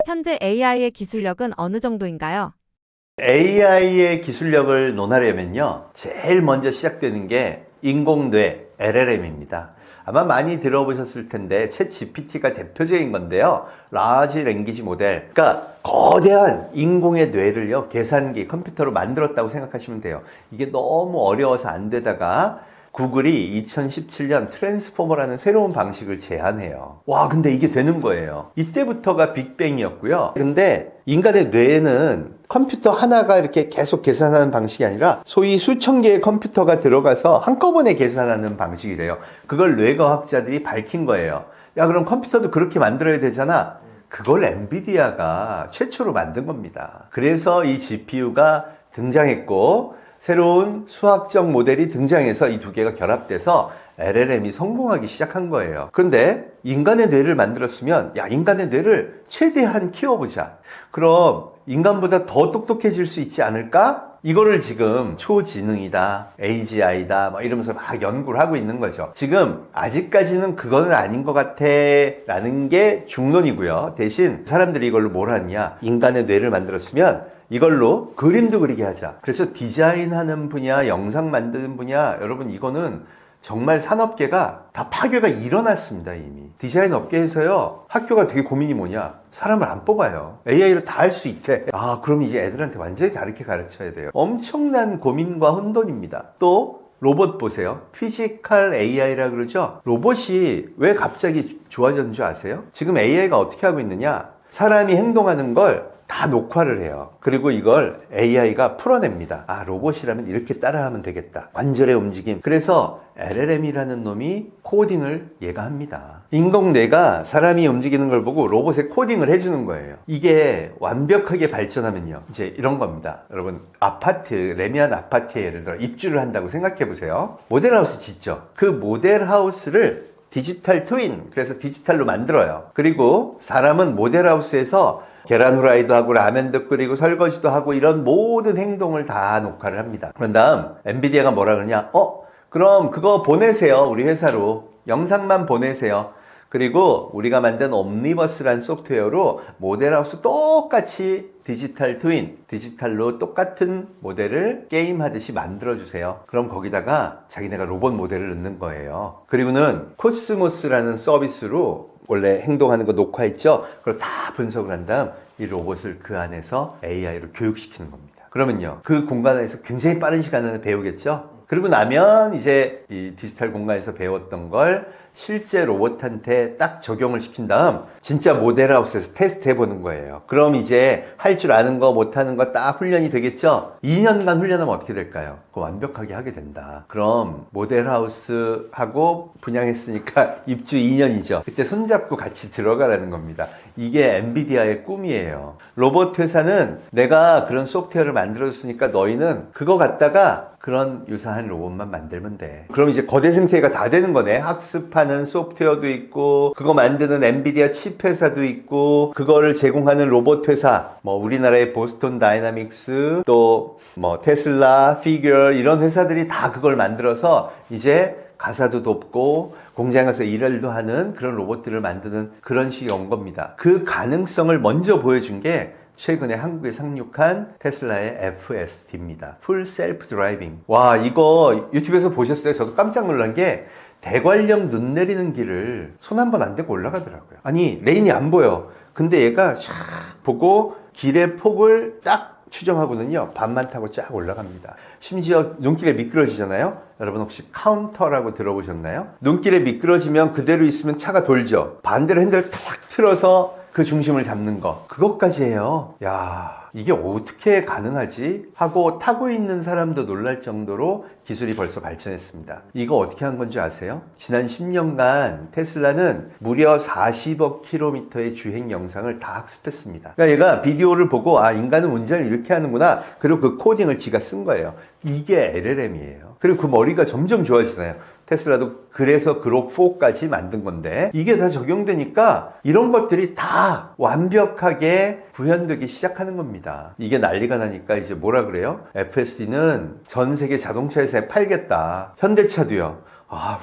현재 AI의 기술력은 어느 정도인가요? AI의 기술력을 논하려면요, 제일 먼저 시작되는 게 인공뇌, LLM입니다. 아마 많이 들어보셨을 텐데 챗 GPT가 대표적인 건데요. 라지 랭귀지 모델, 그러니까 거대한 인공의 뇌를요, 계산기, 컴퓨터로 만들었다고 생각하시면 돼요. 이게 너무 어려워서 안 되다가 구글이 2017년 트랜스포머라는 새로운 방식을 제안해요. 와, 근데 이게 되는 거예요. 이때부터가 빅뱅이었고요. 근데 인간의 뇌에는 컴퓨터 하나가 이렇게 계속 계산하는 방식이 아니라 소위 수천 개의 컴퓨터가 들어가서 한꺼번에 계산하는 방식이래요. 그걸 뇌과학자들이 밝힌 거예요. 야, 그럼 컴퓨터도 그렇게 만들어야 되잖아. 그걸 엔비디아가 최초로 만든 겁니다. 그래서 이 GPU가 등장했고 새로운 수학적 모델이 등장해서 이 두 개가 결합돼서 LLM이 성공하기 시작한 거예요. 그런데 인간의 뇌를 만들었으면 야, 인간의 뇌를 최대한 키워보자. 그럼 인간보다 더 똑똑해질 수 있지 않을까? 이거를 지금 초지능이다, AGI다 막 이러면서 막 연구를 하고 있는 거죠. 지금 아직까지는 그거는 아닌 것 같아 라는 게 중론이고요. 대신 사람들이 이걸로 뭘 하느냐, 인간의 뇌를 만들었으면 이걸로 그림도 그리게 하자. 그래서 디자인하는 분야, 영상 만드는 분야, 여러분 이거는 정말 산업계가 다 파괴가 일어났습니다. 이미 디자인 업계에서요, 학교가 되게 고민이 뭐냐, 사람을 안 뽑아요. AI로 다 할 수 있대. 아, 그럼 이제 애들한테 완전히 다르게 가르쳐야 돼요. 엄청난 고민과 혼돈입니다. 또 로봇 보세요. 피지컬 AI라 그러죠. 로봇이 왜 갑자기 좋아졌는 줄 아세요? 지금 AI가 어떻게 하고 있느냐, 사람이 행동하는 걸 다 녹화를 해요. 그리고 이걸 AI가 풀어냅니다. 아, 로봇이라면 이렇게 따라하면 되겠다. 관절의 움직임. 그래서 LLM이라는 놈이 코딩을 얘가 합니다. 인공뇌가 사람이 움직이는 걸 보고 로봇에 코딩을 해주는 거예요. 이게 완벽하게 발전하면요, 이제 이런 겁니다. 여러분, 아파트, 레미안 아파트에 예를 들어 입주를 한다고 생각해 보세요. 모델하우스 짓죠. 그 모델하우스를 디지털 트윈, 그래서 디지털로 만들어요. 그리고 사람은 모델하우스에서 계란 후라이도 하고 라면도 끓이고 설거지도 하고 이런 모든 행동을 다 녹화를 합니다. 그런 다음 엔비디아가 뭐라 그러냐, 그럼 그거 보내세요. 우리 회사로 영상만 보내세요. 그리고 우리가 만든 옴니버스란 소프트웨어로 모델하우스 똑같이 디지털 트윈, 디지털로 똑같은 모델을 게임하듯이 만들어주세요. 그럼 거기다가 자기네가 로봇 모델을 넣는 거예요. 그리고는 코스모스라는 서비스로 원래 행동하는 거 녹화했죠? 그걸 다 분석을 한 다음 이 로봇을 그 안에서 AI로 교육시키는 겁니다. 그러면요, 그 공간에서 굉장히 빠른 시간 안에 배우겠죠? 그리고 나면 이제 이 디지털 공간에서 배웠던 걸 실제 로봇한테 딱 적용을 시킨 다음 진짜 모델하우스에서 테스트 해보는 거예요. 그럼 이제 할 줄 아는 거 못하는 거 딱 훈련이 되겠죠? 2년간 훈련하면 어떻게 될까요? 그거 완벽하게 하게 된다. 그럼 모델하우스하고 분양했으니까 입주 2년이죠. 그때 손잡고 같이 들어가라는 겁니다. 이게 엔비디아의 꿈이에요. 로봇 회사는 내가 그런 소프트웨어를 만들어줬으니까 너희는 그거 갖다가 그런 유사한 로봇만 만들면 돼. 그럼 이제 거대 생태계가 다 되는 거네. 학습하는 소프트웨어도 있고, 그거 만드는 엔비디아 칩 회사도 있고, 그거를 제공하는 로봇 회사, 뭐 우리나라의 보스턴 다이나믹스, 또 뭐 테슬라, 피규어 이런 회사들이 다 그걸 만들어서 이제 가사도 돕고 공장에서 일도 하는 그런 로봇들을 만드는 그런 시기가 온 겁니다. 그 가능성을 먼저 보여준 게 최근에 한국에 상륙한 테슬라의 FSD입니다. Full Self Driving. 와, 이거 유튜브에서 보셨어요? 저도 깜짝 놀란 게 대관령 눈 내리는 길을 손 한 번 안 대고 올라가더라고요. 아니, 레인이 안 보여. 근데 얘가 쫙 보고 길의 폭을 딱 추정하고는요, 반만 타고 쫙 올라갑니다. 심지어 눈길에 미끄러지잖아요? 여러분 혹시 카운터라고 들어보셨나요? 눈길에 미끄러지면 그대로 있으면 차가 돌죠. 반대로 핸들을 타삭 틀어서 그 중심을 잡는 거, 그것까지 해요. 야, 이게 어떻게 가능하지? 하고 타고 있는 사람도 놀랄 정도로 기술이 벌써 발전했습니다. 이거 어떻게 한 건지 아세요? 지난 10년간 테슬라는 무려 40억 킬로미터의 주행 영상을 다 학습했습니다. 그러니까 얘가 비디오를 보고 아, 인간은 운전을 이렇게 하는구나. 그리고 그 코딩을 지가 쓴 거예요. 이게 LLM이에요. 그리고 그 머리가 점점 좋아지잖아요. 테슬라도 그래서 그록 4까지 만든 건데 이게 다 적용되니까 이런 것들이 다 완벽하게 구현되기 시작하는 겁니다. 이게 난리가 나니까 이제 뭐라 그래요? FSD는 전 세계 자동차 회사에 팔겠다. 현대차도요.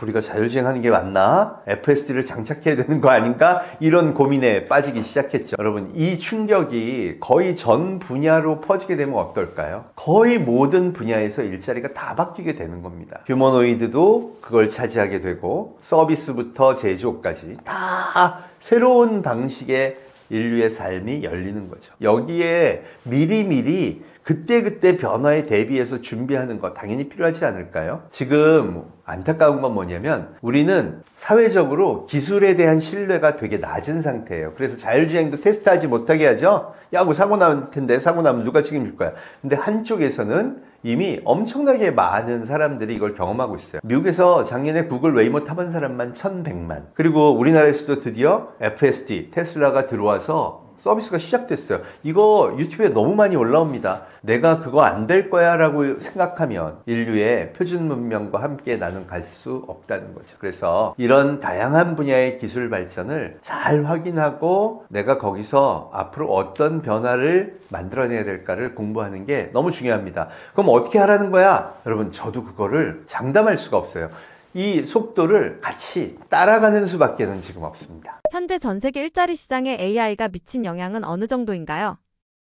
우리가 자율주행하는 게 맞나? FSD를 장착해야 되는 거 아닌가? 이런 고민에 빠지기 시작했죠. 여러분, 이 충격이 거의 전 분야로 퍼지게 되면 어떨까요? 거의 모든 분야에서 일자리가 다 바뀌게 되는 겁니다. 휴머노이드도 그걸 차지하게 되고 서비스부터 제조까지 다 새로운 방식의 인류의 삶이 열리는 거죠. 여기에 미리미리 그때그때 변화에 대비해서 준비하는 거 당연히 필요하지 않을까요? 지금 안타까운 건 뭐냐면 우리는 사회적으로 기술에 대한 신뢰가 되게 낮은 상태예요. 그래서 자율주행도 테스트하지 못하게 하죠. 야, 뭐 사고 날 텐데 사고 나면 누가 책임질 거야. 근데 한쪽에서는 이미 엄청나게 많은 사람들이 이걸 경험하고 있어요. 미국에서 작년에 구글 웨이모 타본 사람만 1100만. 그리고 우리나라에서도 드디어 FSD, 테슬라가 들어와서 서비스가 시작됐어요. 이거 유튜브에 너무 많이 올라옵니다. 내가 그거 안 될 거야 라고 생각하면 인류의 표준 문명과 함께 나는 갈 수 없다는 거죠. 그래서 이런 다양한 분야의 기술 발전을 잘 확인하고 내가 거기서 앞으로 어떤 변화를 만들어내야 될까를 공부하는 게 너무 중요합니다. 그럼 어떻게 하라는 거야? 여러분, 저도 그거를 장담할 수가 없어요. 이 속도를 같이 따라가는 수밖에는 지금 없습니다. 현재 전 세계 일자리 시장에 AI가 미친 영향은 어느 정도인가요?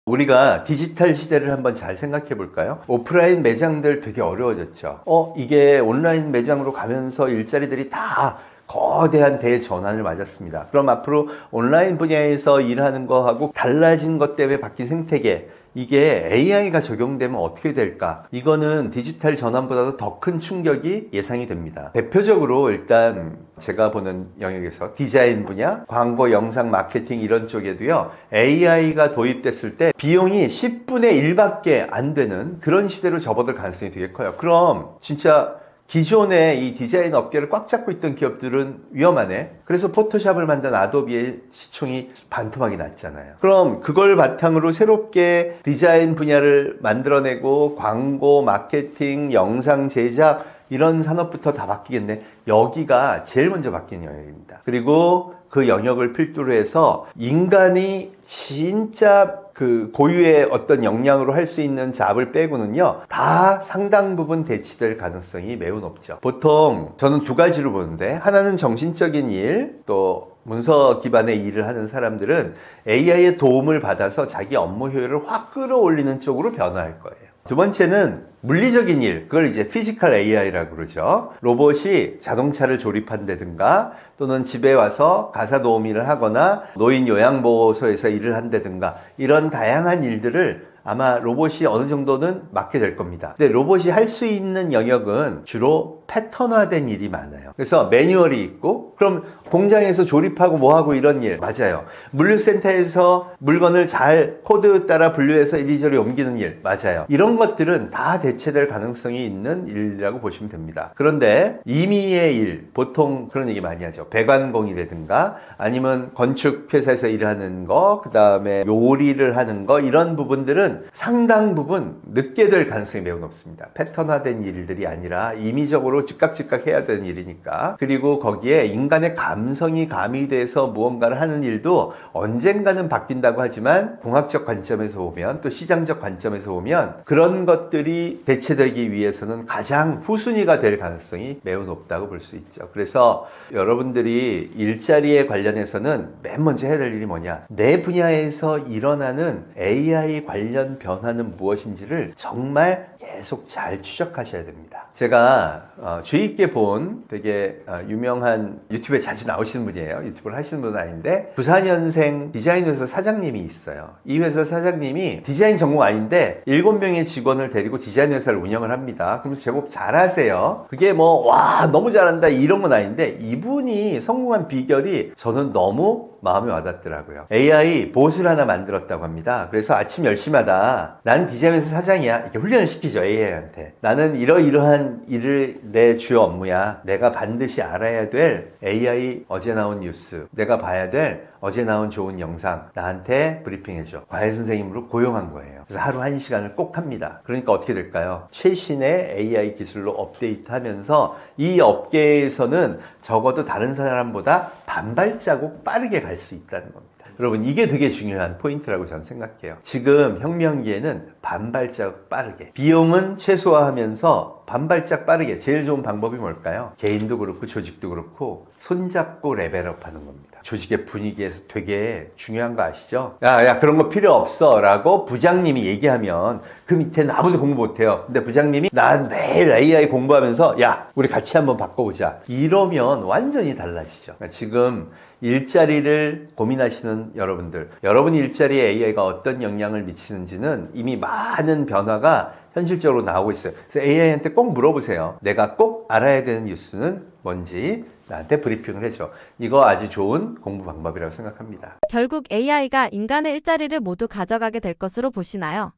우리가 디지털 시대를 한번 잘 생각해 볼까요? 오프라인 매장들 되게 어려워졌죠. 이게 온라인 매장으로 가면서 일자리들이 다 거대한 대전환을 맞았습니다. 그럼 앞으로 온라인 분야에서 일하는 거하고 달라진 것 때문에 바뀐 생태계, 이게 AI가 적용되면 어떻게 될까? 이거는 디지털 전환보다도 더 큰 충격이 예상이 됩니다. 대표적으로 일단 제가 보는 영역에서 디자인 분야, 광고, 영상, 마케팅 이런 쪽에도요, AI가 도입됐을 때 비용이 10분의 1밖에 안 되는 그런 시대로 접어들 가능성이 되게 커요. 그럼 진짜 기존의 이 디자인 업계를 꽉 잡고 있던 기업들은 위험하네. 그래서 포토샵을 만든 아도비의 시총이 반토막이 났잖아요. 그럼 그걸 바탕으로 새롭게 디자인 분야를 만들어내고 광고, 마케팅, 영상 제작 이런 산업부터 다 바뀌겠네. 여기가 제일 먼저 바뀌는 영역입니다. 그리고 그 영역을 필두로 해서 인간이 진짜 그 고유의 어떤 역량으로 할 수 있는 잡을 빼고는요, 다 상당 부분 대치될 가능성이 매우 높죠. 보통 저는 두 가지로 보는데, 하나는 정신적인 일, 또 문서 기반의 일을 하는 사람들은 AI의 도움을 받아서 자기 업무 효율을 확 끌어올리는 쪽으로 변화할 거예요. 두 번째는 물리적인 일, 그걸 이제 피지컬 AI라고 그러죠. 로봇이 자동차를 조립한다든가 또는 집에 와서 가사 도우미 일을 하거나 노인 요양보호소에서 일을 한다든가 이런 다양한 일들을 아마 로봇이 어느 정도는 맡게 될 겁니다. 근데 로봇이 할 수 있는 영역은 주로 패턴화된 일이 많아요. 그래서 매뉴얼이 있고, 그럼 공장에서 조립하고 뭐하고 이런 일, 맞아요. 물류센터에서 물건을 잘 코드 따라 분류해서 이리저리 옮기는 일, 맞아요. 이런 것들은 다 대체될 가능성이 있는 일이라고 보시면 됩니다. 그런데 임의의 일, 보통 그런 얘기 많이 하죠. 배관공이라든가 아니면 건축회사에서 일하는 거, 그 다음에 요리를 하는 거, 이런 부분들은 상당 부분 늦게 될 가능성이 매우 높습니다. 패턴화된 일들이 아니라 임의적으로 즉각 해야 되는 일이니까. 그리고 거기에 인간의 감성이 가미돼서 무언가를 하는 일도 언젠가는 바뀐다고 하지만 공학적 관점에서 보면, 또 시장적 관점에서 보면 그런 것들이 대체되기 위해서는 가장 후순위가 될 가능성이 매우 높다고 볼 수 있죠. 그래서 여러분들이 일자리에 관련해서는 맨 먼저 해야 될 일이 뭐냐, 내 분야에서 일어나는 AI 관련 변화는 무엇인지를 정말 계속 잘 추적하셔야 됩니다. 제가 주의 있게 본 되게 유명한, 유튜브에 자주 나오시는 분이에요. 유튜브를 하시는 분은 아닌데, 94년생 디자인 회사 사장님이 있어요. 이 회사 사장님이 디자인 전공 아닌데 7명의 직원을 데리고 디자인 회사를 운영을 합니다. 그러면서 제법 잘하세요. 그게 뭐 와 너무 잘한다 이런 건 아닌데, 이분이 성공한 비결이 저는 너무 마음에 와닿더라고요. AI 봇을 하나 만들었다고 합니다. 그래서 아침 10시마다 난 디자인 회사 사장이야 이렇게 훈련을 시키죠, AI한테. 나는 이러이러한 일을 내 주요 업무야. 내가 반드시 알아야 될 AI 어제 나온 뉴스, 내가 봐야 될 어제 나온 좋은 영상 나한테 브리핑해줘. 과외 선생님으로 고용한 거예요. 그래서 하루 1시간을 꼭 합니다. 그러니까 어떻게 될까요? 최신의 AI 기술로 업데이트하면서 이 업계에서는 적어도 다른 사람보다 반발자국 빠르게 갈 수 있다는 겁니다. 여러분 이게 되게 중요한 포인트라고 저는 생각해요. 지금 혁명기에는 반발짝 빠르게, 비용은 최소화하면서 반발짝 빠르게 제일 좋은 방법이 뭘까요? 개인도 그렇고 조직도 그렇고 손잡고 레벨업 하는 겁니다. 조직의 분위기에서 되게 중요한 거 아시죠? 야 그런 거 필요 없어 라고 부장님이 얘기하면 그 밑에는 아무도 공부 못해요. 근데 부장님이 난 매일 AI 공부하면서 야 우리 같이 한번 바꿔보자 이러면 완전히 달라지죠. 그러니까 지금 일자리를 고민하시는 여러분들, 여러분 일자리에 AI가 어떤 영향을 미치는지는 이미 많은 변화가 현실적으로 나오고 있어요. 그래서 AI한테 꼭 물어보세요. 내가 꼭 알아야 되는 뉴스는 뭔지 나한테 브리핑을 해줘. 이거 아주 좋은 공부 방법이라고 생각합니다. 결국 AI가 인간의 일자리를 모두 가져가게 될 것으로 보시나요?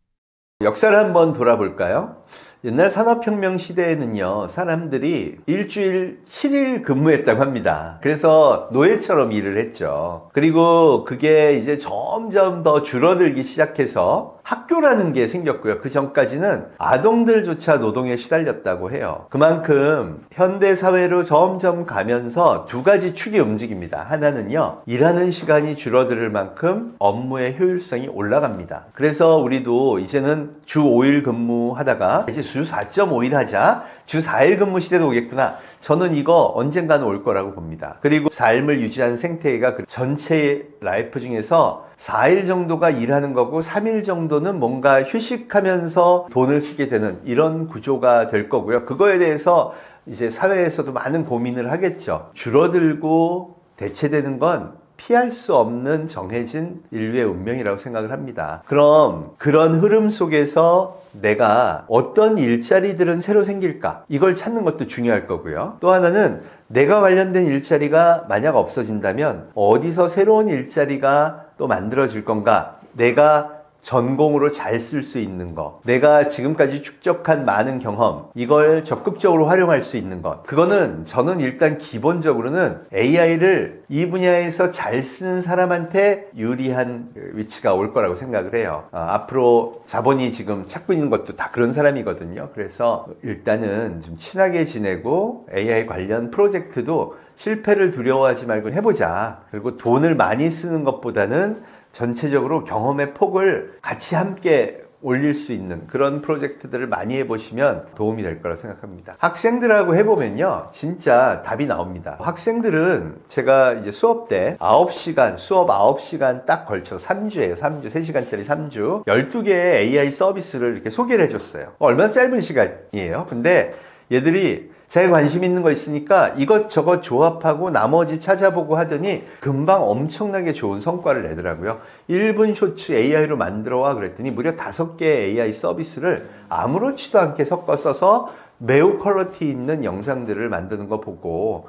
역사를 한번 돌아볼까요? 옛날 산업혁명 시대에는요, 사람들이 일주일 7일 근무했다고 합니다. 그래서 노예처럼 일을 했죠. 그리고 그게 이제 점점 더 줄어들기 시작해서 학교라는 게 생겼고요. 그 전까지는 아동들조차 노동에 시달렸다고 해요. 그만큼 현대사회로 점점 가면서 두 가지 축이 움직입니다. 하나는요, 일하는 시간이 줄어들 만큼 업무의 효율성이 올라갑니다. 그래서 우리도 이제는 주 5일 근무하다가 이제 주 4.5일 하자, 주 4일 근무 시대도 오겠구나. 저는 이거 언젠가는 올 거라고 봅니다. 그리고 삶을 유지하는 생태계가 그 전체 라이프 중에서 4일 정도가 일하는 거고 3일 정도는 뭔가 휴식하면서 돈을 쓰게 되는 이런 구조가 될 거고요. 그거에 대해서 이제 사회에서도 많은 고민을 하겠죠. 줄어들고 대체되는 건 피할 수 없는 정해진 인류의 운명이라고 생각을 합니다. 그럼 그런 흐름 속에서 내가 어떤 일자리들은 새로 생길까? 이걸 찾는 것도 중요할 거고요. 또 하나는 내가 관련된 일자리가 만약 없어진다면 어디서 새로운 일자리가 또 만들어질 건가? 내가 전공으로 잘 쓸 수 있는 것, 내가 지금까지 축적한 많은 경험, 이걸 적극적으로 활용할 수 있는 것, 그거는 저는 일단 기본적으로는 AI를 이 분야에서 잘 쓰는 사람한테 유리한 위치가 올 거라고 생각을 해요. 앞으로 자본이 지금 찾고 있는 것도 다 그런 사람이거든요. 그래서 일단은 좀 친하게 지내고 AI 관련 프로젝트도 실패를 두려워하지 말고 해보자. 그리고 돈을 많이 쓰는 것보다는 전체적으로 경험의 폭을 같이 함께 올릴 수 있는 그런 프로젝트들을 많이 해보시면 도움이 될 거라 생각합니다. 학생들하고 해보면요, 진짜 답이 나옵니다. 학생들은 제가 이제 수업 때 9시간, 수업 9시간 딱 걸쳐서 3주예요. 3주, 3시간짜리 3주. 12개의 AI 서비스를 이렇게 소개를 해줬어요. 얼마나 짧은 시간이에요. 근데 얘들이 자기 관심 있는 거 있으니까 이것저것 조합하고 나머지 찾아보고 하더니 금방 엄청나게 좋은 성과를 내더라고요. 1분 쇼츠 AI로 만들어와 그랬더니 무려 5개의 AI 서비스를 아무렇지도 않게 섞어 써서 매우 퀄리티 있는 영상들을 만드는 거 보고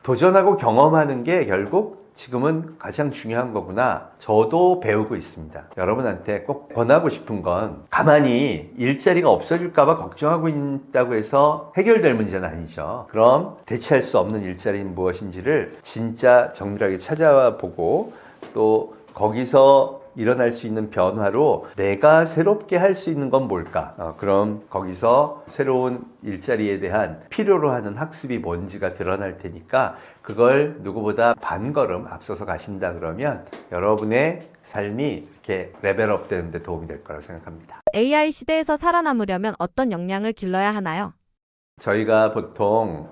도전하고 경험하는 게 결국 지금은 가장 중요한 거구나. 저도 배우고 있습니다. 여러분한테 꼭 권하고 싶은 건 가만히 일자리가 없어질까봐 걱정하고 있다고 해서 해결될 문제는 아니죠. 그럼 대체할 수 없는 일자리는 무엇인지를 진짜 정밀하게 찾아보고 또 거기서 일어날 수 있는 변화로 내가 새롭게 할 수 있는 건 뭘까? 그럼 거기서 새로운 일자리에 대한 필요로 하는 학습이 뭔지가 드러날 테니까 그걸 누구보다 반걸음 앞서서 가신다 그러면 여러분의 삶이 이렇게 레벨업 되는 데 도움이 될 거라고 생각합니다. AI 시대에서 살아남으려면 어떤 역량을 길러야 하나요? 저희가 보통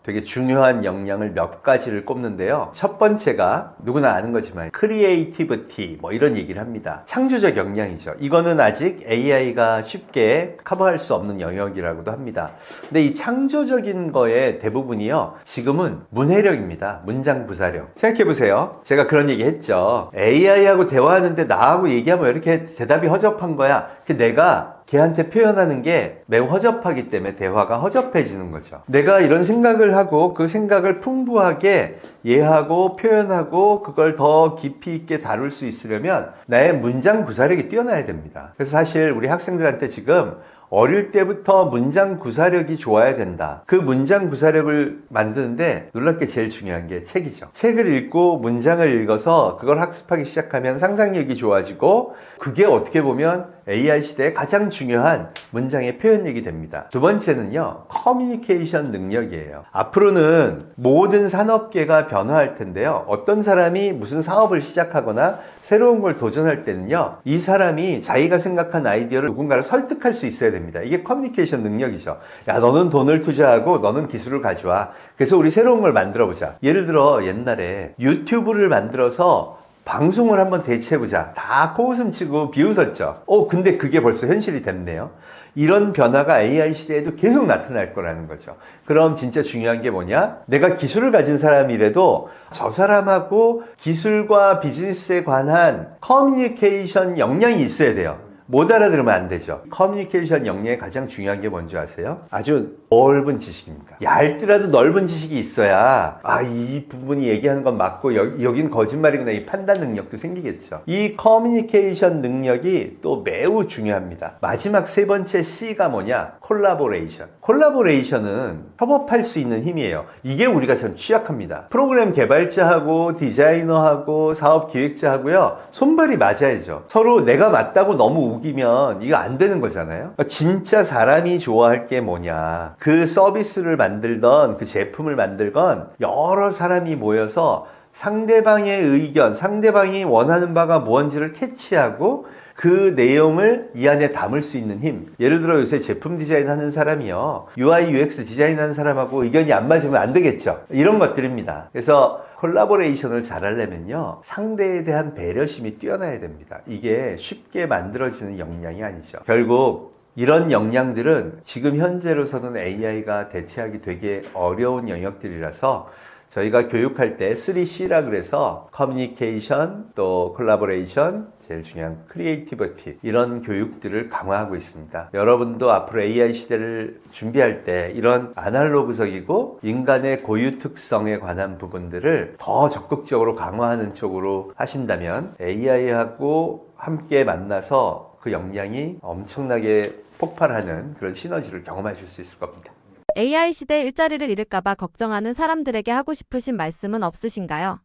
되게 중요한 역량을 몇 가지를 꼽는데요. 첫 번째가 누구나 아는 거지만 크리에이티비티 뭐 이런 얘기를 합니다. 창조적 역량이죠. 이거는 아직 AI가 쉽게 커버할 수 없는 영역이라고도 합니다. 근데 이 창조적인 거의 대부분이요, 지금은 문해력입니다. 문장부사력. 생각해보세요. 제가 그런 얘기 했죠. AI하고 대화하는데 나하고 얘기하면 왜 이렇게 대답이 허접한 거야? 내가 걔한테 표현하는 게 매우 허접하기 때문에 대화가 허접해지는 거죠. 내가 이런 생각을 하고 그 생각을 풍부하게 이해하고 표현하고 그걸 더 깊이 있게 다룰 수 있으려면 나의 문장 구사력이 뛰어나야 됩니다. 그래서 사실 우리 학생들한테 지금 어릴 때부터 문장 구사력이 좋아야 된다. 그 문장 구사력을 만드는데 놀랍게 제일 중요한 게 책이죠. 책을 읽고 문장을 읽어서 그걸 학습하기 시작하면 상상력이 좋아지고 그게 어떻게 보면 AI 시대의 가장 중요한 문장의 표현력이 됩니다. 두 번째는요, 커뮤니케이션 능력이에요. 앞으로는 모든 산업계가 변화할 텐데요. 어떤 사람이 무슨 사업을 시작하거나 새로운 걸 도전할 때는요, 이 사람이 자기가 생각한 아이디어를 누군가를 설득할 수 있어야 됩니다. 이게 커뮤니케이션 능력이죠. 야, 너는 돈을 투자하고 너는 기술을 가져와. 그래서 우리 새로운 걸 만들어보자. 예를 들어 옛날에 유튜브를 만들어서 방송을 한번 대체해보자. 다 코웃음 치고 비웃었죠. 근데 그게 벌써 현실이 됐네요. 이런 변화가 AI 시대에도 계속 나타날 거라는 거죠. 그럼 진짜 중요한 게 뭐냐? 내가 기술을 가진 사람이라도 저 사람하고 기술과 비즈니스에 관한 커뮤니케이션 역량이 있어야 돼요. 못 알아들으면 안 되죠. 커뮤니케이션 역량의 가장 중요한 게 뭔지 아세요? 아주 넓은 지식입니다. 얇더라도 넓은 지식이 있어야 이 부분이 얘기하는 건 맞고 여긴 거짓말이구나, 이 판단 능력도 생기겠죠. 이 커뮤니케이션 능력이 또 매우 중요합니다. 마지막 세 번째 C가 뭐냐? 콜라보레이션. 콜라보레이션은 협업할 수 있는 힘이에요. 이게 우리가 참 취약합니다. 프로그램 개발자하고 디자이너하고 사업 기획자하고요, 손발이 맞아야죠. 서로 내가 맞다고 너무 우기면 이거 안 되는 거잖아요. 진짜 사람이 좋아할 게 뭐냐? 그 서비스를 만들던 그 제품을 만들건 여러 사람이 모여서 상대방의 의견, 상대방이 원하는 바가 무언지를 캐치하고 그 내용을 이 안에 담을 수 있는 힘. 예를 들어 요새 제품 디자인 하는 사람이요, UI, UX 디자인 하는 사람하고 의견이 안 맞으면 안 되겠죠. 이런 것들입니다. 그래서 콜라보레이션을 잘하려면요, 상대에 대한 배려심이 뛰어나야 됩니다. 이게 쉽게 만들어지는 역량이 아니죠. 결국 이런 역량들은 지금 현재로서는 AI가 대체하기 되게 어려운 영역들이라서 저희가 교육할 때 3C라 그래서 커뮤니케이션, 또 콜라보레이션, 제일 중요한 크리에이티비티, 이런 교육들을 강화하고 있습니다. 여러분도 앞으로 AI 시대를 준비할 때 이런 아날로그적이고 인간의 고유 특성에 관한 부분들을 더 적극적으로 강화하는 쪽으로 하신다면 AI하고 함께 만나서 그 역량이 엄청나게 폭발하는 그런 시너지를 경험하실 수 있을 겁니다. AI 시대 일자리를 잃을까봐 걱정하는 사람들에게 하고 싶으신 말씀은 없으신가요?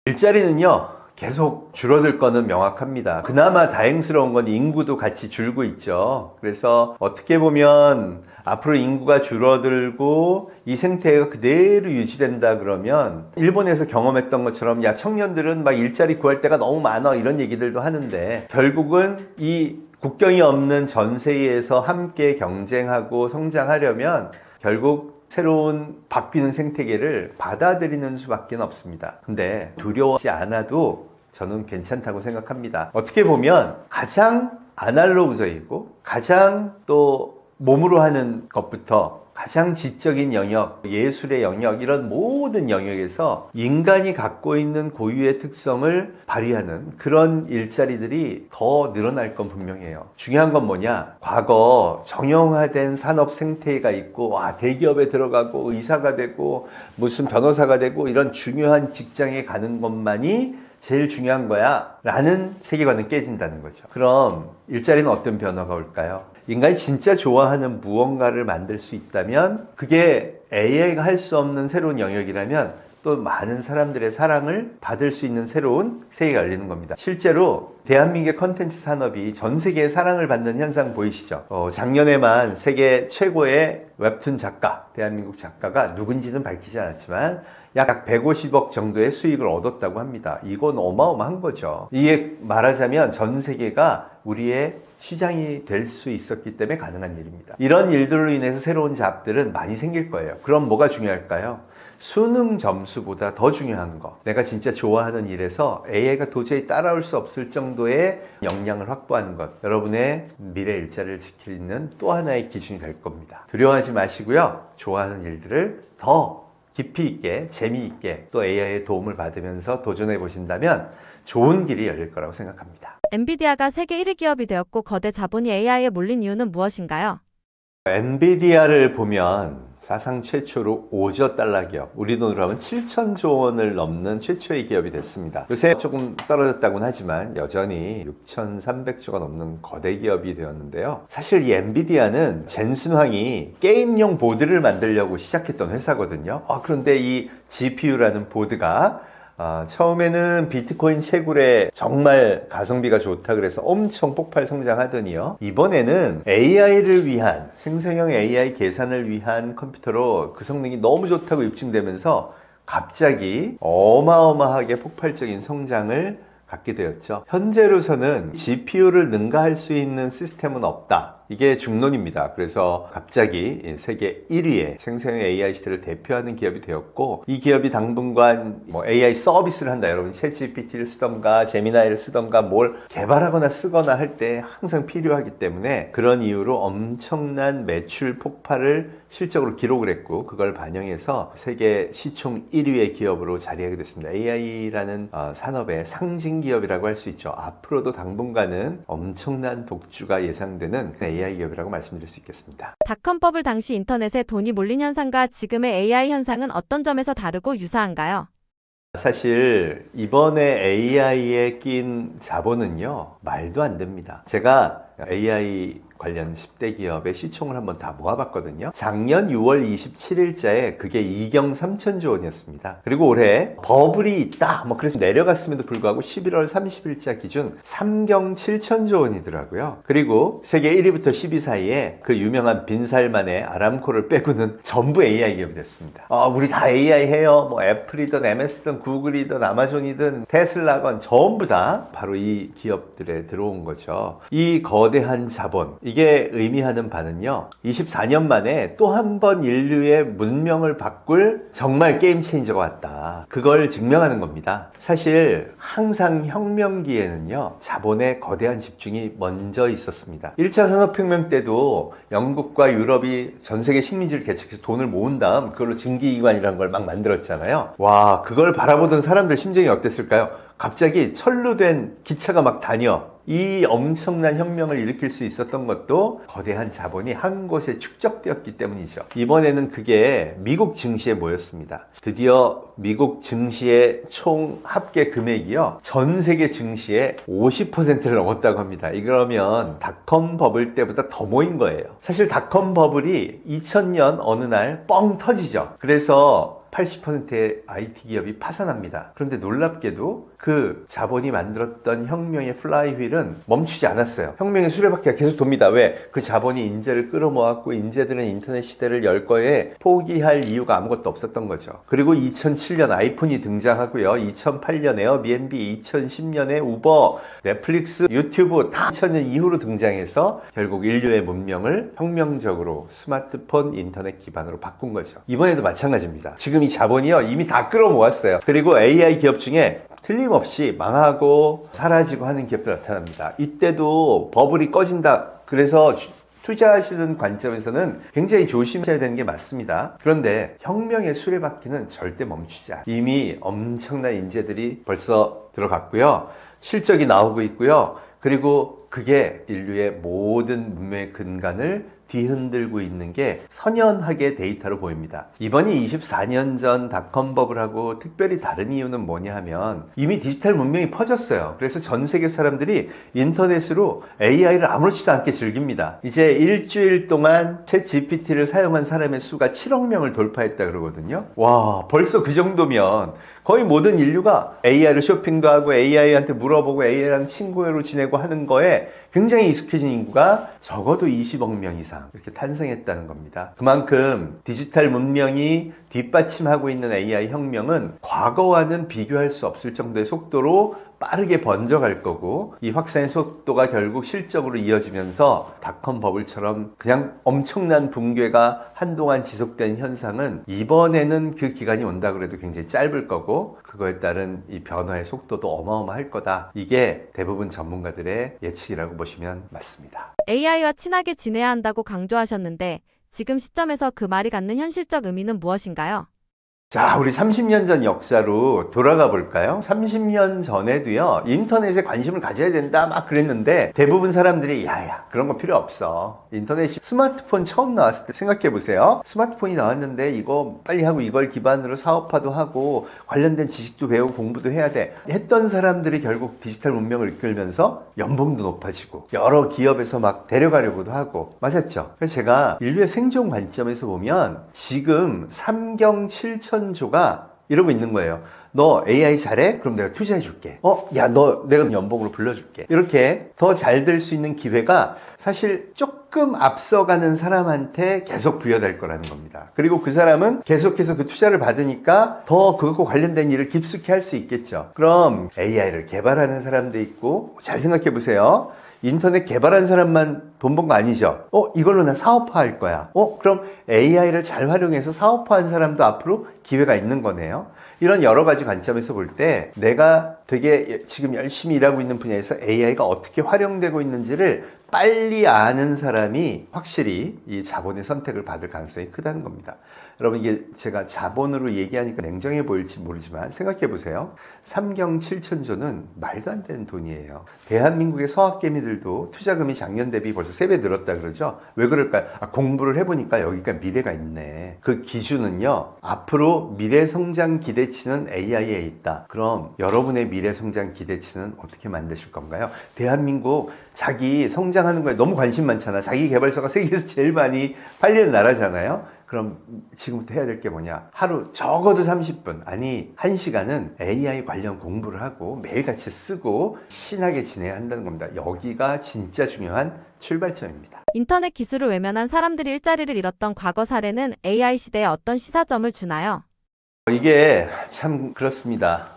일자리는요, 계속 줄어들 거는 명확합니다. 그나마 다행스러운 건 인구도 같이 줄고 있죠. 그래서 어떻게 보면 앞으로 인구가 줄어들고 이 생태가 그대로 유지된다 그러면 일본에서 경험했던 것처럼 야, 청년들은 막 일자리 구할 때가 너무 많아, 이런 얘기들도 하는데, 결국은 이 국경이 없는 전 세계에서 함께 경쟁하고 성장하려면 결국 새로운 바뀌는 생태계를 받아들이는 수밖에 없습니다. 근데 두려워하지 않아도 저는 괜찮다고 생각합니다. 어떻게 보면 가장 아날로그적이고 가장 또 몸으로 하는 것부터 가장 지적인 영역, 예술의 영역, 이런 모든 영역에서 인간이 갖고 있는 고유의 특성을 발휘하는 그런 일자리들이 더 늘어날 건 분명해요. 중요한 건 뭐냐? 과거 정형화된 산업 생태가 있고 대기업에 들어가고 의사가 되고 무슨 변호사가 되고 이런 중요한 직장에 가는 것만이 제일 중요한 거야 라는 세계관은 깨진다는 거죠. 그럼 일자리는 어떤 변화가 올까요? 인간이 진짜 좋아하는 무언가를 만들 수 있다면, 그게 AI가 할 수 없는 새로운 영역이라면 또 많은 사람들의 사랑을 받을 수 있는 새로운 세계가 열리는 겁니다. 실제로 대한민국의 컨텐츠 산업이 전 세계의 사랑을 받는 현상 보이시죠? 작년에만 세계 최고의 웹툰 작가, 대한민국 작가가 누군지는 밝히지 않았지만 약 150억 정도의 수익을 얻었다고 합니다. 이건 어마어마한 거죠. 이게 말하자면 전 세계가 우리의 시장이 될 수 있었기 때문에 가능한 일입니다. 이런 일들로 인해서 새로운 잡들은 많이 생길 거예요. 그럼 뭐가 중요할까요? 수능 점수보다 더 중요한 거, 내가 진짜 좋아하는 일에서 AI가 도저히 따라올 수 없을 정도의 역량을 확보하는 것, 여러분의 미래 일자리를 지키는 또 하나의 기준이 될 겁니다. 두려워하지 마시고요, 좋아하는 일들을 더 깊이 있게, 재미있게 또 AI의 도움을 받으면서 도전해 보신다면 좋은 길이 열릴 거라고 생각합니다. 엔비디아가 세계 1위 기업이 되었고 거대 자본이 AI에 몰린 이유는 무엇인가요? 엔비디아를 보면 사상 최초로 5조 달러 기업, 우리 돈으로 하면 7천조 원을 넘는 최초의 기업이 됐습니다. 요새 조금 떨어졌다고는 하지만 여전히 6,300조가 넘는 거대 기업이 되었는데요. 사실 이 엔비디아는 젠슨 황이 게임용 보드를 만들려고 시작했던 회사거든요. 그런데 이 GPU라는 보드가 처음에는 비트코인 채굴에 정말 가성비가 좋다 그래서 엄청 폭발 성장하더니요. 이번에는 AI를 위한, 생성형 AI 계산을 위한 컴퓨터로 그 성능이 너무 좋다고 입증되면서 갑자기 어마어마하게 폭발적인 성장을 갖게 되었죠. 현재로서는 GPU를 능가할 수 있는 시스템은 없다. 이게 중론입니다. 그래서 갑자기 세계 1위의 생성형 AI 시대를 대표하는 기업이 되었고, 이 기업이 당분간 AI 서비스를 한다. 여러분 챗GPT를 쓰던가 제미나이를 쓰던가 뭘 개발하거나 쓰거나 할 때 항상 필요하기 때문에 그런 이유로 엄청난 매출 폭발을 실적으로 기록을 했고, 그걸 반영해서 세계 시총 1위의 기업으로 자리하게 됐습니다. AI라는 산업의 상징 기업이라고 할 수 있죠. 앞으로도 당분간은 엄청난 독주가 예상되는 AI 기업이라고 말씀드릴 수 있겠습니다. 닷컴 버블 당시 인터넷에 돈이 몰린 현상과 지금의 AI 현상은 어떤 점에서 다르고 유사한가요? 사실 이번에 AI에 낀 자본은요, 말도 안 됩니다. 제가 AI 관련 10대 기업의 시총을 한번 다 모아봤거든요. 작년 6월 27일자에 그게 2경 3천조 원이었습니다. 그리고 올해 버블이 있다, 그래서 내려갔음에도 불구하고 11월 30일자 기준 3경 7천조 원이더라고요. 그리고 세계 1위부터 10위 사이에 그 유명한 빈살만의 아람코를 빼고는 전부 AI 기업이 됐습니다. 우리 다 AI 해요. 애플이든 MS든 구글이든 아마존이든 테슬라건 전부 다 바로 이 기업들에 들어온 거죠. 이 거대한 자본, 이게 의미하는 바는요, 24년 만에 또 한 번 인류의 문명을 바꿀 정말 게임 체인저가 왔다. 그걸 증명하는 겁니다. 사실 항상 혁명기에는요, 자본의 거대한 집중이 먼저 있었습니다. 1차 산업혁명 때도 영국과 유럽이 전 세계 식민지를 개척해서 돈을 모은 다음 그걸로 증기기관이라는 걸 막 만들었잖아요. 와, 그걸 바라보던 사람들 심정이 어땠을까요? 갑자기 철로 된 기차가 막 다녀. 이 엄청난 혁명을 일으킬 수 있었던 것도 거대한 자본이 한 곳에 축적되었기 때문이죠. 이번에는 그게 미국 증시에 모였습니다. 드디어 미국 증시의 총 합계 금액이요, 전 세계 증시의 50%를 넘었다고 합니다. 이러면 닷컴 버블 때보다 더 모인 거예요. 사실 닷컴 버블이 2000년 어느 날 뻥 터지죠. 그래서 80%의 IT 기업이 파산합니다. 그런데 놀랍게도 그 자본이 만들었던 혁명의 플라이휠은 멈추지 않았어요. 혁명의 수레바퀴가 계속 돕니다. 왜? 그 자본이 인재를 끌어모았고, 인재들은 인터넷 시대를 열 거에 포기할 이유가 아무것도 없었던 거죠. 그리고 2007년 아이폰이 등장하고요. 2008년 에어비앤비, 2010년에 우버, 넷플릭스, 유튜브 다 2000년 이후로 등장해서 결국 인류의 문명을 혁명적으로 스마트폰, 인터넷 기반으로 바꾼 거죠. 이번에도 마찬가지입니다. 지금 이 자본이요, 이미 다 끌어모았어요. 그리고 AI 기업 중에 틀림없이 망하고 사라지고 하는 기업들 나타납니다. 이때도 버블이 꺼진다. 그래서 투자하시는 관점에서는 굉장히 조심해야 되는 게 맞습니다. 그런데 혁명의 수레바퀴는 절대 멈추지 않아요. 이미 엄청난 인재들이 벌써 들어갔고요. 실적이 나오고 있고요. 그리고 그게 인류의 모든 문명의 근간을 뒤흔들고 있는 게 선연하게 데이터로 보입니다. 이번이 24년 전 닷컴 버블하고 특별히 다른 이유는 뭐냐 하면, 이미 디지털 문명이 퍼졌어요. 그래서 전 세계 사람들이 인터넷으로 AI를 아무렇지도 않게 즐깁니다. 이제 일주일 동안 챗 GPT를 사용한 사람의 수가 7억 명을 돌파했다 그러거든요. 와, 벌써 그 정도면 거의 모든 인류가 AI로 쇼핑도 하고 AI한테 물어보고 AI랑 친구로 지내고 하는 거에 굉장히 익숙해진 인구가 적어도 20억 명 이상 이렇게 탄생했다는 겁니다. 그만큼 디지털 문명이 뒷받침하고 있는 AI 혁명은 과거와는 비교할 수 없을 정도의 속도로 빠르게 번져갈 거고, 이 확산의 속도가 결국 실적으로 이어지면서 닷컴 버블처럼 그냥 엄청난 붕괴가 한동안 지속된 현상은 이번에는 그 기간이 온다 그래도 굉장히 짧을 거고, 그거에 따른 이 변화의 속도도 어마어마할 거다. 이게 대부분 전문가들의 예측이라고 보시면 맞습니다. AI와 친하게 지내야 한다고 강조하셨는데, 지금 시점에서 그 말이 갖는 현실적 의미는 무엇인가요? 자, 우리 30년 전 역사로 돌아가 볼까요? 30년 전에도요, 인터넷에 관심을 가져야 된다 막 그랬는데, 대부분 사람들이 야야 그런 거 필요 없어. 인터넷이, 스마트폰 처음 나왔을 때 생각해 보세요. 스마트폰이 나왔는데 이거 빨리 하고 이걸 기반으로 사업화도 하고 관련된 지식도 배우고 공부도 해야 돼 했던 사람들이 결국 디지털 문명을 이끌면서 연봉도 높아지고 여러 기업에서 막 데려가려고도 하고, 맞았죠? 그래서 제가 인류의 생존 관점에서 보면 지금 3경 7천조가 이러고 있는 거예요. 너 AI 잘해? 그럼 내가 투자해 줄게. 야, 너 내가 연봉으로 불러줄게. 이렇게 더 잘 될 수 있는 기회가 사실 조금 앞서가는 사람한테 계속 부여될 거라는 겁니다. 그리고 그 사람은 계속해서 그 투자를 받으니까 더 그것과 관련된 일을 깊숙이 할 수 있겠죠. 그럼 AI를 개발하는 사람도 있고, 잘 생각해 보세요. 인터넷 개발한 사람만 돈 번 거 아니죠? 이걸로 나 사업화할 거야. 그럼 AI를 잘 활용해서 사업화한 사람도 앞으로 기회가 있는 거네요. 이런 여러 가지 관점에서 볼 때 내가 되게 지금 열심히 일하고 있는 분야에서 AI가 어떻게 활용되고 있는지를 빨리 아는 사람이 확실히 이 자본의 선택을 받을 가능성이 크다는 겁니다. 여러분, 이게 제가 자본으로 얘기하니까 냉정해 보일지 모르지만 생각해 보세요. 3경 7천조는 말도 안 되는 돈이에요. 대한민국의 서학개미들도 투자금이 작년 대비 벌써 3배 늘었다 그러죠. 왜 그럴까요? 공부를 해보니까 여기가 미래가 있네. 그 기준은요, 앞으로 미래 성장 기대치는 AI에 있다. 그럼 여러분의 미래 성장 기대치는 어떻게 만드실 건가요? 대한민국 자기 성장하는 거에 너무 관심 많잖아. 자기 개발서가 세계에서 제일 많이 팔리는 나라잖아요. 그럼 지금부터 해야 될 게 뭐냐? 하루 적어도 30분, 아니 1시간은 AI 관련 공부를 하고 매일같이 쓰고 신나게 지내야 한다는 겁니다. 여기가 진짜 중요한 출발점입니다. 인터넷 기술을 외면한 사람들이 일자리를 잃었던 과거 사례는 AI 시대에 어떤 시사점을 주나요? 이게 참 그렇습니다.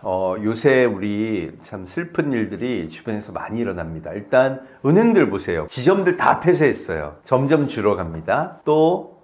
요새 우리 참 슬픈 일들이 주변에서 많이 일어납니다. 일단 은행들 보세요. 지점들 다 폐쇄했어요. 점점 줄어갑니다. 또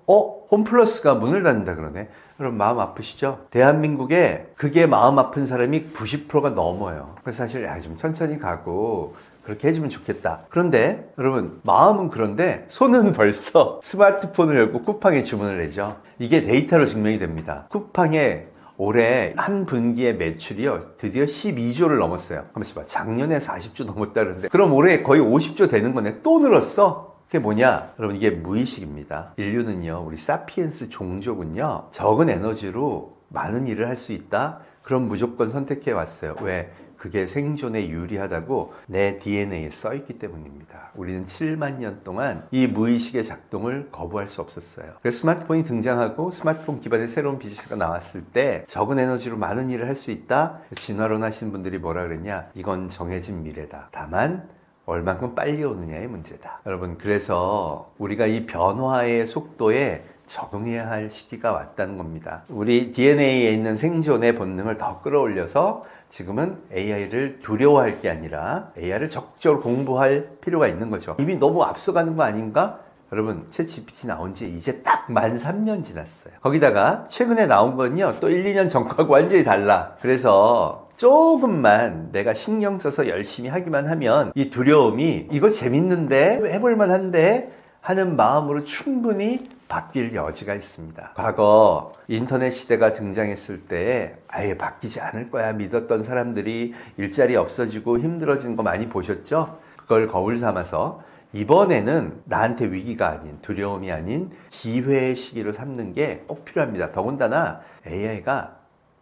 홈플러스가 문을 닫는다 그러네. 여러분, 마음 아프시죠? 대한민국에 그게 마음 아픈 사람이 90%가 넘어요. 그래서 사실 좀 천천히 가고 그렇게 해주면 좋겠다. 그런데 여러분, 마음은 그런데 손은 벌써 스마트폰을 열고 쿠팡에 주문을 내죠. 이게 데이터로 증명이 됩니다. 쿠팡에 올해 한 분기의 매출이요, 드디어 12조를 넘었어요. 가만있어 봐. 작년에 40조 넘었다는데 그럼 올해 거의 50조 되는 거네. 또 늘었어. 그게 뭐냐? 여러분, 이게 무의식입니다. 인류는요, 우리 사피엔스 종족은요, 적은 에너지로 많은 일을 할 수 있다? 그럼 무조건 선택해 왔어요. 왜? 그게 생존에 유리하다고 내 DNA에 써있기 때문입니다. 우리는 7만 년 동안 이 무의식의 작동을 거부할 수 없었어요. 그래서 스마트폰이 등장하고 스마트폰 기반의 새로운 비즈니스가 나왔을 때 적은 에너지로 많은 일을 할 수 있다? 진화론 하시는 분들이 뭐라 그랬냐? 이건 정해진 미래다. 다만 얼만큼 빨리 오느냐의 문제다. 여러분, 그래서 우리가 이 변화의 속도에 적응해야 할 시기가 왔다는 겁니다. 우리 DNA에 있는 생존의 본능을 더 끌어올려서 지금은 AI를 두려워할 게 아니라 AI를 적극적으로 공부할 필요가 있는 거죠. 이미 너무 앞서가는 거 아닌가? 여러분, 챗GPT 나온 지 이제 딱 만 3년 지났어요. 거기다가 최근에 나온 건요, 또 1, 2년 전과하고 완전히 달라. 그래서 조금만 내가 신경 써서 열심히 하기만 하면 이 두려움이 이거 재밌는데 해볼만 한데 하는 마음으로 충분히 바뀔 여지가 있습니다. 과거 인터넷 시대가 등장했을 때 아예 바뀌지 않을 거야 믿었던 사람들이 일자리 없어지고 힘들어진 거 많이 보셨죠? 그걸 거울 삼아서 이번에는 나한테 위기가 아닌, 두려움이 아닌 기회의 시기를 삼는 게 꼭 필요합니다. 더군다나 AI가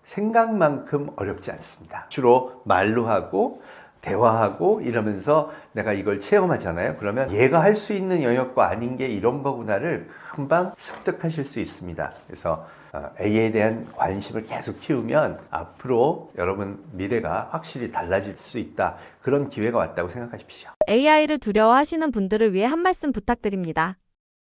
생각만큼 어렵지 않습니다. 주로 말로 하고 대화하고 이러면서 내가 이걸 체험하잖아요. 그러면 얘가 할 수 있는 영역과 아닌 게 이런 거구나를 금방 습득하실 수 있습니다. 그래서 AI에 대한 관심을 계속 키우면 앞으로 여러분 미래가 확실히 달라질 수 있다. 그런 기회가 왔다고 생각하십시오. AI를 두려워하시는 분들을 위해 한 말씀 부탁드립니다.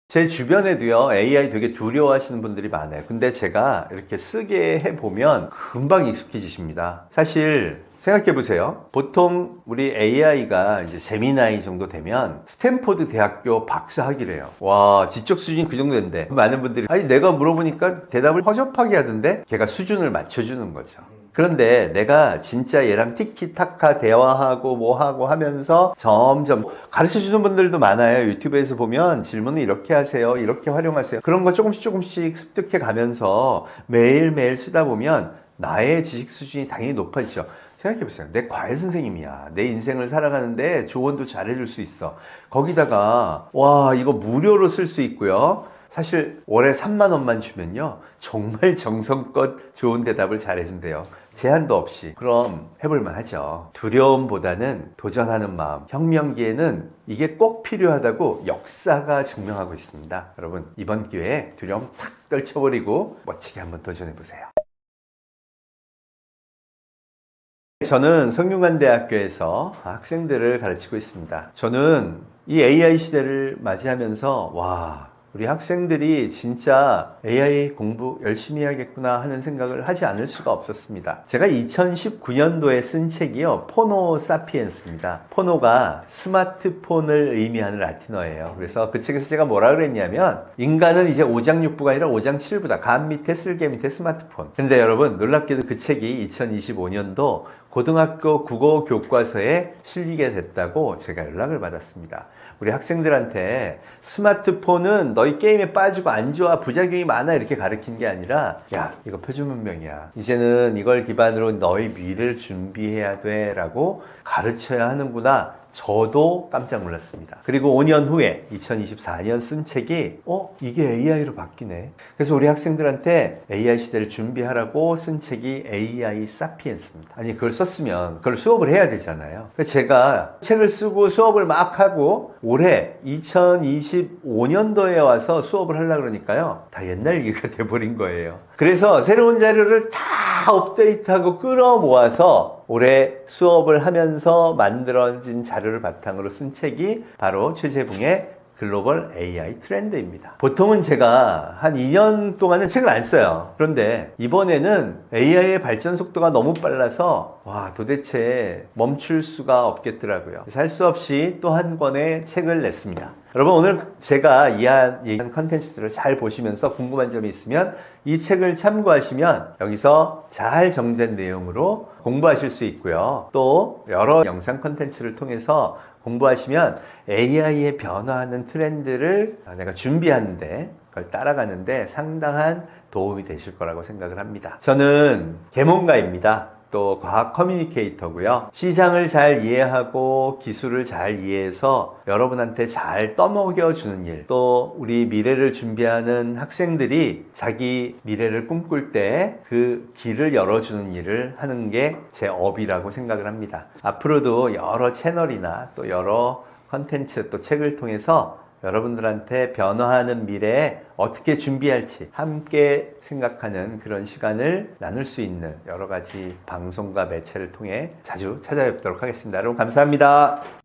제 주변에도요, AI 되게 두려워하시는 분들이 많아요. 근데 제가 이렇게 쓰게 해보면 금방 익숙해지십니다. 사실 생각해 보세요. 보통 우리 AI가 이제 제미나이 정도 되면 스탠포드 대학교 박사 학위래요. 와, 지적 수준이 그 정도 된대. 많은 분들이 아니 내가 물어보니까 대답을 허접하게 하던데 걔가 수준을 맞춰주는 거죠. 그런데 내가 진짜 얘랑 티키타카 대화하고 뭐하고 하면서 점점 가르쳐주는 분들도 많아요. 유튜브에서 보면 질문을 이렇게 하세요. 이렇게 활용하세요. 그런 거 조금씩 습득해 가면서 매일매일 쓰다 보면 나의 지식 수준이 당연히 높아지죠. 생각해보세요. 내 과외 선생님이야. 내 인생을 살아가는데 조언도 잘해줄 수 있어. 거기다가 와, 이거 무료로 쓸 수 있고요. 사실 월에 3만 원만 주면요, 정말 정성껏 좋은 대답을 잘해준대요. 제한도 없이. 그럼 해볼만 하죠. 두려움보다는 도전하는 마음. 혁명기에는 이게 꼭 필요하다고 역사가 증명하고 있습니다. 여러분, 이번 기회에 두려움 탁 떨쳐버리고 멋지게 한번 도전해보세요. 저는 성균관대학교에서 학생들을 가르치고 있습니다. 저는 이 AI 시대를 맞이하면서 우리 학생들이 진짜 AI 공부 열심히 해야겠구나 하는 생각을 하지 않을 수가 없었습니다. 제가 2019년도에 쓴 책이요, 포노 사피엔스입니다. 포노가 스마트폰을 의미하는 라틴어예요. 그래서 그 책에서 제가 뭐라 그랬냐면, 인간은 이제 오장육부가 아니라 오장칠부다. 간 밑에 쓸개 밑에 스마트폰. 근데 여러분, 놀랍게도 그 책이 2025년도 고등학교 국어 교과서에 실리게 됐다고 제가 연락을 받았습니다. 우리 학생들한테 스마트폰은 너희 게임에 빠지고 안 좋아, 부작용이 많아, 이렇게 가르친 게 아니라, 야, 이거 표준문명이야. 이제는 이걸 기반으로 너희 미래를 준비해야 돼 라고 가르쳐야 하는구나. 저도 깜짝 놀랐습니다. 그리고 5년 후에 2024년 쓴 책이 이게 AI로 바뀌네. 그래서 우리 학생들한테 AI 시대를 준비하라고 쓴 책이 AI 사피엔스입니다. 아니, 그걸 썼으면 그걸 수업을 해야 되잖아요. 그래서 제가 책을 쓰고 수업을 막 하고 올해 2025년도에 와서 수업을 하려고 그러니까요, 다 옛날 얘기가 돼버린 거예요. 그래서 새로운 자료를 다 업데이트하고 끌어모아서 올해 수업을 하면서 만들어진 자료를 바탕으로 쓴 책이 바로 최재붕의 글로벌 AI 트렌드입니다. 보통은 제가 한 2년 동안은 책을 안 써요. 그런데 이번에는 AI의 발전 속도가 너무 빨라서 도대체 멈출 수가 없겠더라고요. 그래서 할 수 없이 또 한 권의 책을 냈습니다. 여러분, 오늘 제가 얘기한 컨텐츠들을 잘 보시면서 궁금한 점이 있으면 이 책을 참고하시면 여기서 잘 정된 내용으로 공부하실 수 있고요. 또 여러 영상 컨텐츠를 통해서 공부하시면 AI의 변화하는 트렌드를 내가 준비하는데, 그걸 따라가는데 상당한 도움이 되실 거라고 생각을 합니다. 저는 계몽가입니다. 또 과학 커뮤니케이터고요. 시장을 잘 이해하고 기술을 잘 이해해서 여러분한테 잘 떠먹여주는 일, 또 우리 미래를 준비하는 학생들이 자기 미래를 꿈꿀 때 그 길을 열어주는 일을 하는 게 제 업이라고 생각을 합니다. 앞으로도 여러 채널이나 또 여러 컨텐츠, 또 책을 통해서 여러분들한테 변화하는 미래에 어떻게 준비할지 함께 생각하는 그런 시간을 나눌 수 있는 여러 가지 방송과 매체를 통해 자주 찾아뵙도록 하겠습니다. 여러분, 감사합니다.